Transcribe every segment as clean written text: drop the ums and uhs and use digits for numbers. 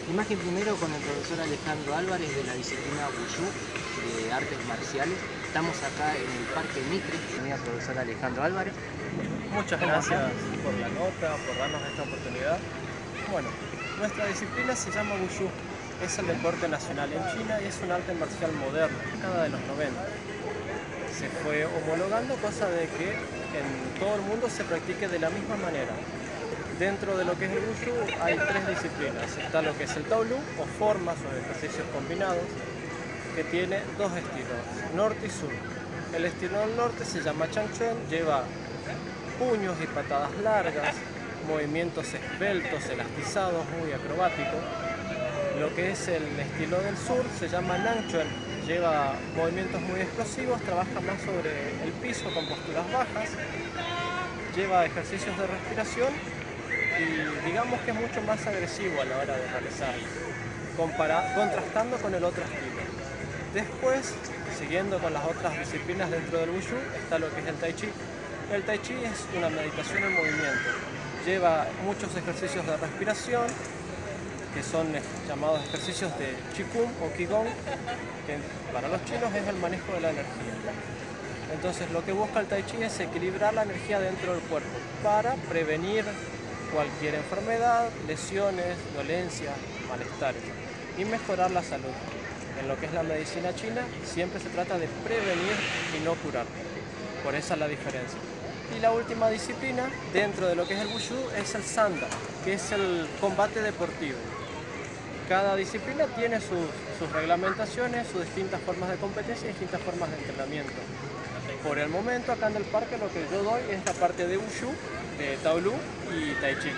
Imagen primero con el profesor Alejandro Álvarez de la disciplina Wushu de artes marciales. Estamos acá en el Parque Mitre, con el profesor Alejandro Álvarez. Muchas gracias por la nota, por darnos esta oportunidad. Bueno, nuestra disciplina se llama Wushu, es el deporte nacional en China y es un arte marcial moderno, década de los 90. Se fue homologando, cosa de que en todo el mundo se practique de la misma manera. Dentro de lo que es el Wushu hay tres disciplinas. Está lo que es el Taolu, o formas o ejercicios combinados, que tiene dos estilos, norte y sur. El estilo del norte se llama Chang Chuan, lleva puños y patadas largas, movimientos esbeltos, elastizados, muy acrobáticos. Lo que es el estilo del sur se llama Nang Chuan, lleva movimientos muy explosivos, trabaja más sobre el piso con posturas bajas, lleva ejercicios de respiración y digamos que es mucho más agresivo a la hora de realizarlo, contrastando con el otro estilo. Después, siguiendo con las otras disciplinas dentro del Wushu, está lo que es el Tai Chi. El Tai Chi es una meditación en movimiento, lleva muchos ejercicios de respiración, que son llamados ejercicios de Qigong o Qigong, que para los chinos es el manejo de la energía. Entonces lo que busca el Tai Chi es equilibrar la energía dentro del cuerpo para prevenir cualquier enfermedad, lesiones, dolencias, malestares y mejorar la salud. En lo que es la medicina china siempre se trata de prevenir y no curar, por esa es la diferencia. Y la última disciplina dentro de lo que es el Wushu es el Sanda, que es el combate deportivo. Cada disciplina tiene sus reglamentaciones, sus distintas formas de competencia y distintas formas de entrenamiento. Por el momento acá en el parque lo que yo doy es la parte de Wushu, de Taolu y Tai Chi.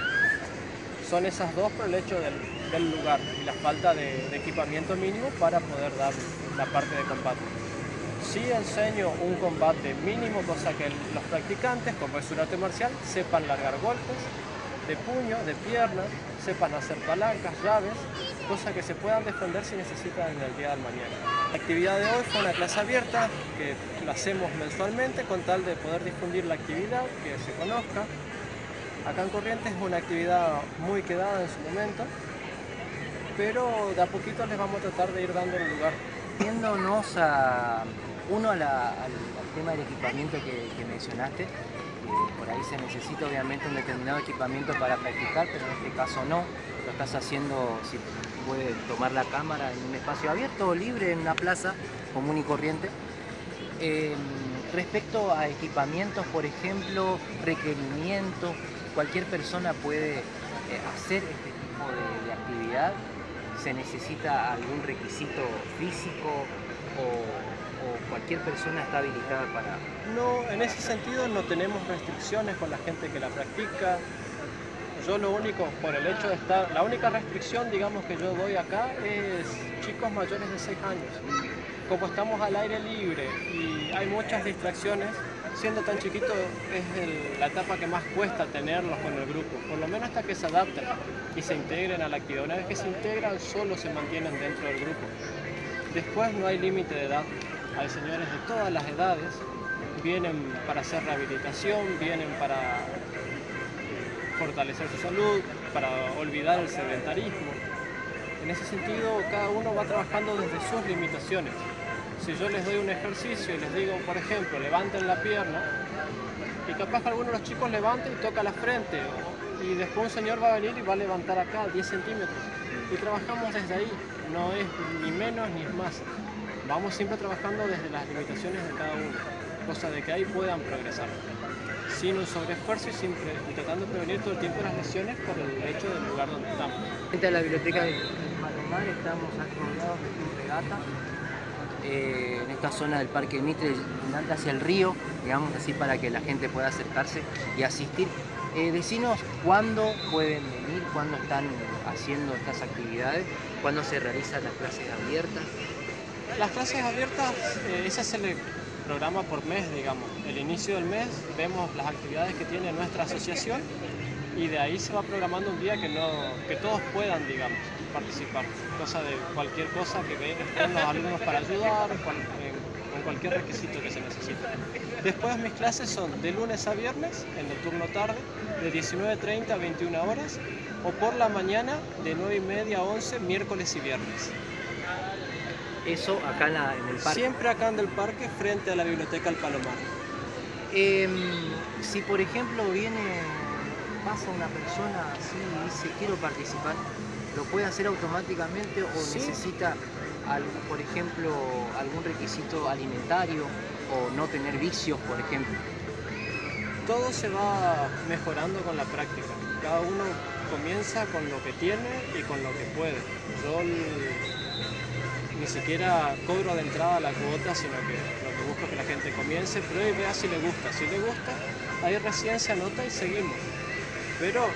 Son esas dos por el hecho del lugar y la falta de equipamiento mínimo para poder dar la parte de combate. Sí enseño un combate mínimo, cosa que los practicantes, como es un arte marcial, sepan largar golpes de puño, de pierna, sepan hacer palancas, llaves, cosa que se puedan defender si necesitan en el día de mañana. La actividad de hoy fue una clase abierta que la hacemos mensualmente con tal de poder difundir la actividad, que se conozca. Acá en Corrientes es una actividad muy quedada en su momento, pero de a poquito les vamos a tratar de ir dando el lugar. Yéndonos al tema del equipamiento que mencionaste, por ahí se necesita obviamente un determinado equipamiento para practicar, pero en este caso no. Lo estás haciendo, si puede tomar la cámara, en un espacio abierto o libre, en una plaza común y corriente. Respecto a equipamientos, por ejemplo, requerimientos, cualquier persona puede hacer este tipo de actividad. ¿Se necesita algún requisito físico o cualquier persona está habilitada para...? No, en ese sentido no tenemos restricciones con la gente que la practica. Yo lo único, por el hecho de estar, la única restricción, digamos, que yo doy acá es chicos mayores de 6 años. Como estamos al aire libre y hay muchas distracciones, siendo tan chiquito es la etapa que más cuesta tenerlos con el grupo, por lo menos hasta que se adapten y se integren a la actividad. Una vez que se integran, solo se mantienen dentro del grupo. Después no hay límite de edad, hay señores de todas las edades, vienen para hacer rehabilitación, vienen para fortalecer su salud, para olvidar el sedentarismo. En ese sentido, cada uno va trabajando desde sus limitaciones. Si yo les doy un ejercicio y les digo, por ejemplo, levanten la pierna, y capaz que alguno de los chicos levante y toca la frente, y después un señor va a venir y va a levantar acá 10 centímetros. Y trabajamos desde ahí, no es ni menos ni más. Vamos siempre trabajando desde las limitaciones de cada uno, cosa de que ahí puedan progresar, sin un sobreesfuerzo y tratando de prevenir todo el tiempo las lesiones por el hecho del lugar donde estamos. Frente a la biblioteca de Palomar estamos rodeados de Club Regata, en esta zona del Parque Mitre, mirando hacia el río, digamos así, para que la gente pueda acercarse y asistir. Decinos cuándo pueden venir, cuándo están haciendo estas actividades, cuándo se realizan las clases abiertas. Las clases abiertas, ese es el programa por mes, digamos. El inicio del mes vemos las actividades que tiene nuestra asociación y de ahí se va programando un día que todos puedan, digamos, participar. Cosa de cualquier cosa que estén los alumnos para ayudar, con cualquier requisito que se necesite. Después mis clases son de lunes a viernes, en el turno tarde, de 19:30 a 21 horas, o por la mañana de 9:30 a 11, miércoles y viernes. Eso acá en el parque. Siempre acá en el parque, frente a la biblioteca El Palomar. Si por ejemplo pasa una persona así y dice quiero participar, ¿lo puede hacer automáticamente o Sí. necesita, por ejemplo, algún requisito alimentario o no tener vicios, por ejemplo? Todo se va mejorando con la práctica. Cada uno comienza con lo que tiene y con lo que puede. Yo ni siquiera cobro de entrada la cuota, sino que lo que busco es que la gente comience, pruebe y vea si le gusta. Si le gusta, ahí recién se anota y seguimos. Pero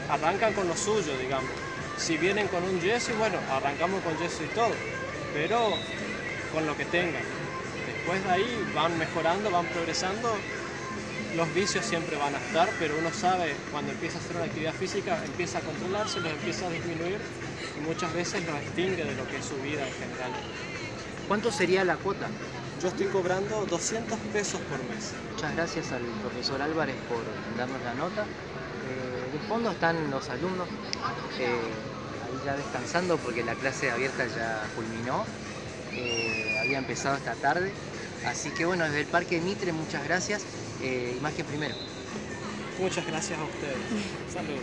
arrancan con lo suyo, digamos. Si vienen con un yeso, bueno, arrancamos con yeso y todo, pero con lo que tengan. Después de ahí van mejorando, van progresando. Los vicios siempre van a estar, pero uno sabe cuando empieza a hacer una actividad física, empieza a controlarse, los empieza a disminuir y muchas veces los extingue de lo que es su vida en general. ¿Cuánto sería la cuota? Yo estoy cobrando 200 pesos por mes. Muchas gracias al profesor Álvarez por darnos la nota. De fondo están los alumnos ahí ya descansando porque la clase abierta ya culminó. Había empezado esta tarde. Así que bueno, desde el Parque Mitre, muchas gracias. Imagen primero. Muchas gracias a ustedes. Saludos.